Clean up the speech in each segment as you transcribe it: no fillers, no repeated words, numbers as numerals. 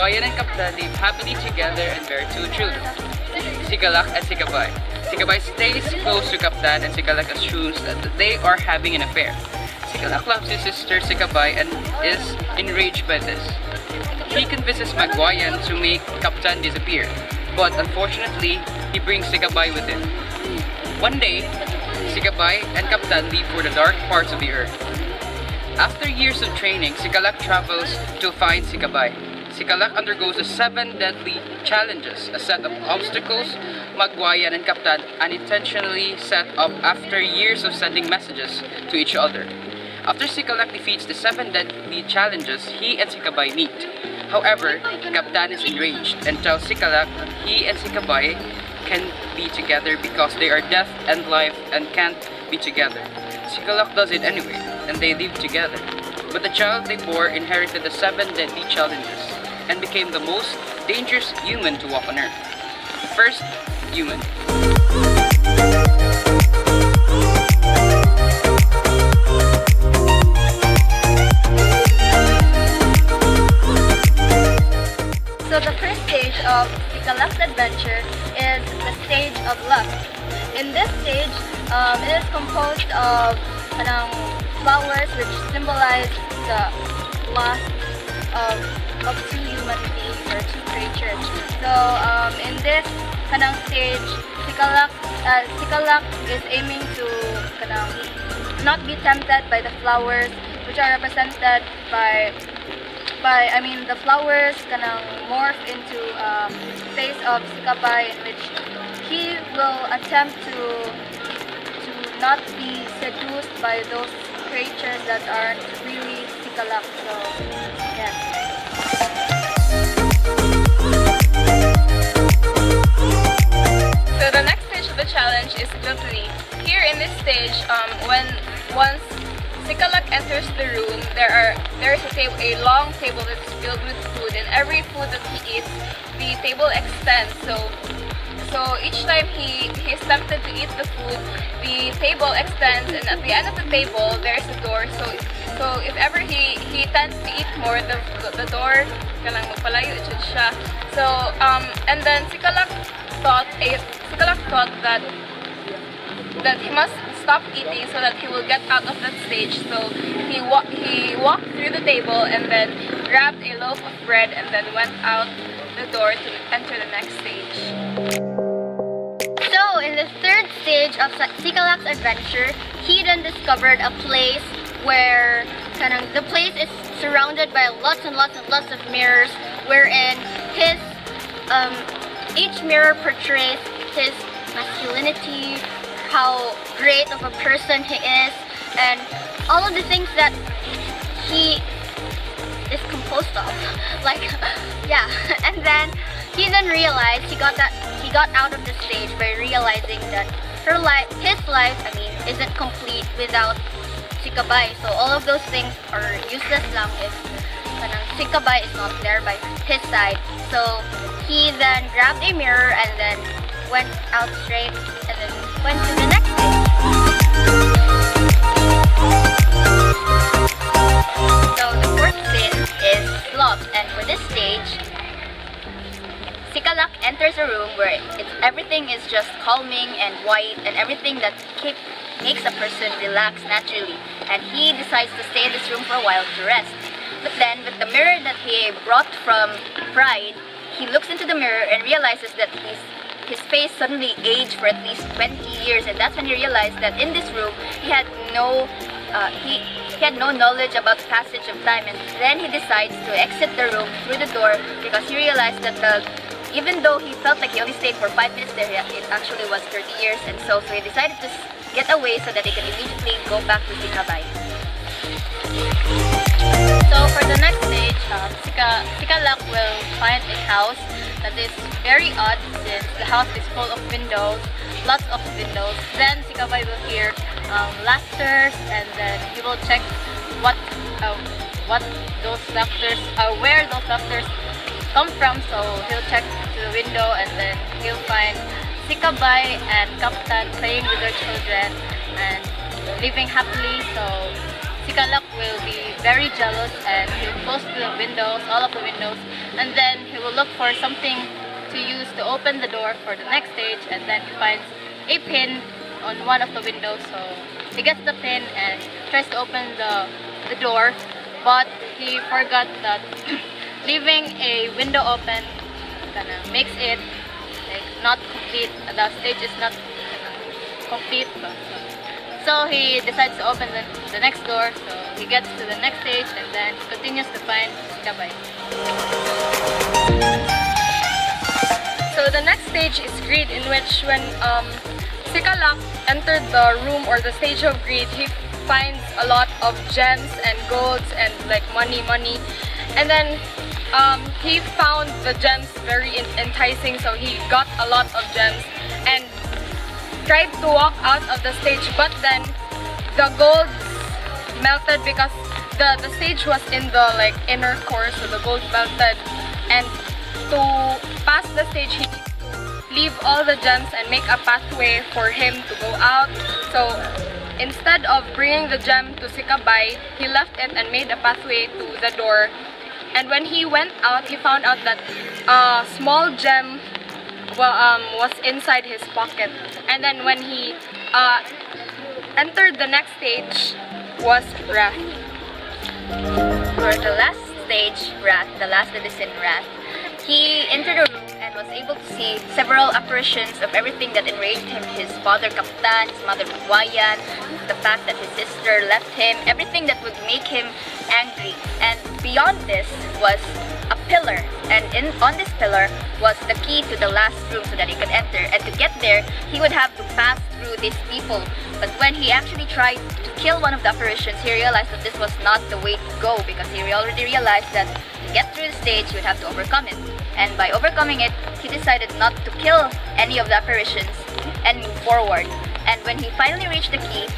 Magwayan and Kaptan live happily together and bear two children, Sikalak and Sikabay. Sikabay stays close to Kaptan and Sikalak assumes that they are having an affair. Sikalak loves his sister Sikabay and is enraged by this. He convinces Magwayan to make Kaptan disappear, but unfortunately, he brings Sikabay with him. One day, Sikabay and Kaptan leave for the dark parts of the earth. After years of training, Sikalak travels to find Sikabay. Sikalak undergoes the 7 deadly challenges, a set of obstacles Magwayan and Kaptan unintentionally set up after years of sending messages to each other. After Sikalak defeats the 7 deadly challenges, he and Sikabay meet. However, Kaptan is enraged and tells Sikalak he and Sikabay can be together because they are death and life and can't be together. Sikalak does it anyway, and they live together. But the child they bore inherited the 7 deadly challenges and became the most dangerous human to walk on Earth. The first human. So the first stage of Sikalak's adventure is the stage of lust. In this stage, it is composed of flowers which symbolize the loss of two human beings or two creatures. So in this stage, Sikalak is aiming to not be tempted by the flowers, which are represented by the flowers morph into face of Sikabay, in which he will attempt to not be seduced by those creatures that aren't really Sikalak. So yes. So the next stage of the challenge is gluttony. Here in this stage, once Sikalak enters the room, there is a long table that's filled with food, and every food that he eats, the table extends. So each time he is tempted to eat the food, the table extends, and at the end of the table there's a door. So if ever he tends to eat more, the door kalang magpalayo siya. So and then Sikalak thought that he must stop eating so that he will get out of that stage. So he walked through the table and then grabbed a loaf of bread and then went out the door to enter the next stage. So in the third stage of Sikalak's adventure, he then discovered a place where the place is surrounded by lots and lots of mirrors, wherein each mirror portrays his masculinity, how great of a person he is, and all of the things that he is composed of. Yeah. And then he realized he got out of the stage by realizing that his life, isn't complete without Sikabay. So all of those things are useless lang if Sikabay is not there by his side. So he then grabbed a mirror and then went out straight and then went to the next stage. So the fourth sin is sloth, and for this stage, Sikalak enters a room where everything is just calming and white and everything that makes a person relax naturally, and he decides to stay in this room for a while to rest. But then with the mirror that he brought from Pride, he looks into the mirror and realizes that his face suddenly aged for at least 20 years, and that's when he realized that in this room he had no knowledge about the passage of time. And then he decides to exit the room through the door because he realized that even though he felt like he only stayed for 5 minutes there, it actually was 30 years, and so he decided to get away so that he can immediately go back to Sikabay. So for the next stage, Sikalak will find a house that is very odd since the house is full of windows, lots of windows. Then Sikabay will hear laughters, and then he will check what those laughters where those laughters come from. So he'll check to the window and then he'll find Sikabay and Kaptan playing with their children and living happily. So Sikalak will be very jealous and he'll close the windows, all of the windows, and then he will look for something to use to open the door for the next stage, and then he finds a pin on one of the windows, so he gets the pin and tries to open the door, but he forgot that leaving a window open kinda makes it like not complete. The stage is not complete. So he decides to open the next door, so he gets to the next stage and then continues to find Sikabay. So the next stage is greed, in which when Sikalak entered the room or the stage of greed, he finds a lot of gems and golds and like money. And then he found the gems very enticing, so he got a lot of gems and tried to walk out of the stage, but then the gold melted because the stage was in the like inner core, so the gold melted, and to pass the stage he needs to leave all the gems and make a pathway for him to go out. So instead of bringing the gem to Sikabay, he left it and made a pathway to the door. And when he went out, he found out that a small gem was inside his pocket. And then when he entered the next stage was Wrath. For the last stage, Wrath, the last medicine, Wrath, he entered a room and was able to see several apparitions of everything that enraged him: his father Kaptan, his mother Magwayan, the fact that his sister left him, everything that would make him angry. And beyond this was a pillar, and on this pillar was the key to the last room so that he could enter. And to get there, he would have to pass through these people. But when he actually tried to kill one of the apparitions, he realized that this was not the way to go, because he already realized that to get through the stage, he would have to overcome it. And by overcoming it, he decided not to kill any of the apparitions and move forward. And when he finally reached the key,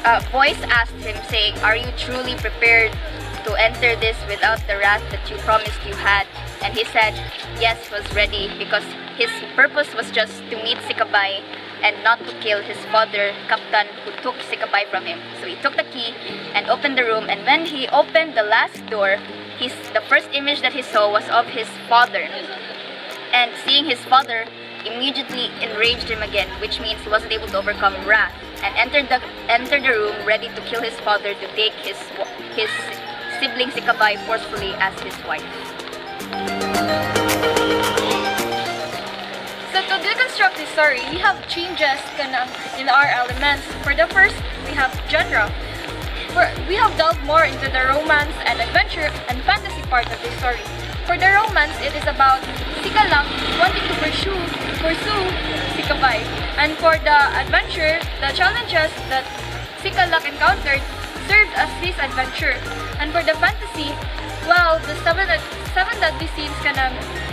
a voice asked him saying, "Are you truly prepared to enter this without the wrath that you promised you had?" And he said yes, he was ready, because his purpose was just to meet Sikabay and not to kill his father Kaptan, who took Sikabay from him. So he took the key and opened the room, and when he opened the last door, the first image that he saw was of his father. And seeing his father immediately enraged him again, which means he wasn't able to overcome wrath, and entered the room ready to kill his father to take his sibling Sikabay forcefully as his wife. So to deconstruct this story, we have changes in our elements. For the first, we have genre. We have delved more into the romance and adventure and fantasy part of this story. For the romance, it is about Sikalak wanting to pursue Sikabay. And for the adventure, the challenges that Sikalak encountered served as his adventure. And for the fantasy, well, the seven deadly scenes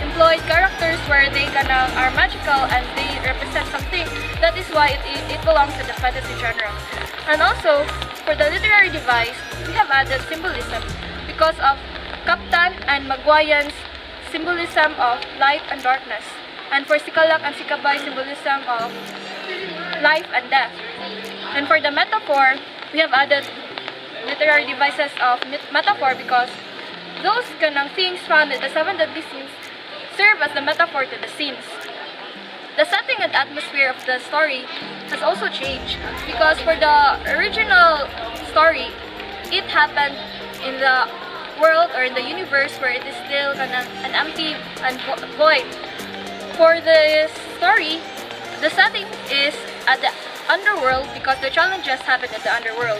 employ characters where they are magical and they represent something. That is why it belongs to the fantasy genre. And also, for the literary device, we have added symbolism because of Kaptan and Magwayan's symbolism of light and darkness, and for Sikalak and Sikabay, symbolism of life and death. And for the metaphor, we have added literary devices of metaphor because those things found in the seven deadly scenes serve as the metaphor to the scenes. The setting and atmosphere of the story has also changed, because for the original story, it happened in the world or in the universe where it is still an empty and void. For this story, the setting is at the underworld because the challenges happen at the underworld.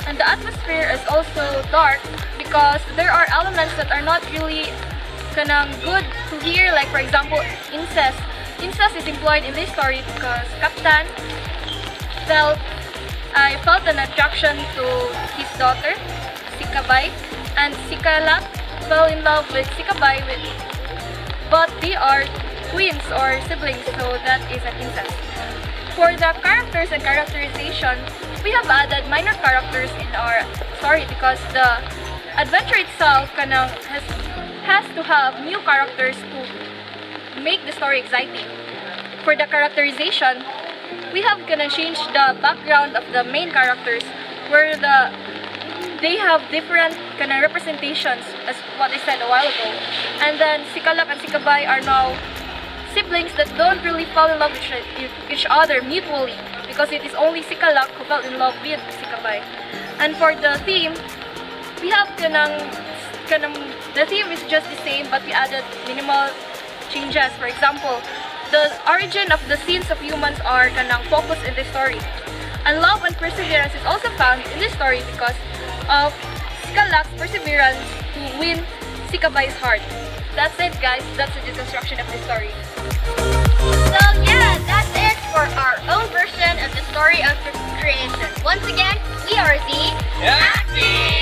And the atmosphere is also dark because there are elements that are not really good to hear, like for example incest. Incest is employed in this story because Kaptan felt an attraction to his daughter, Sikabay, and Sikalak fell in love with Sikabay, but they are twins or siblings, so that is an incest. For the characters and characterization, we have added minor characters in our story because the adventure itself has to have new characters to make the story exciting. For the characterization, we have changed the background of the main characters, where the they have different kind of representations, as what I said a while ago. And then Sikalak and Sikabay are now siblings that don't really fall in love with each other mutually, because it is only Sikalak who fell in love with Sikabay. And for the theme, we have the theme is just the same, but we added minimal changes. For example, the origin of the sins of humans are focused in the story. And love and perseverance is also found in this story because of Sikalak's perseverance to win Sikabay's heart. That's it, guys. That's the deconstruction of the story. So yeah, that's it for our own version of the story of the creation. Once again, we are the Happy!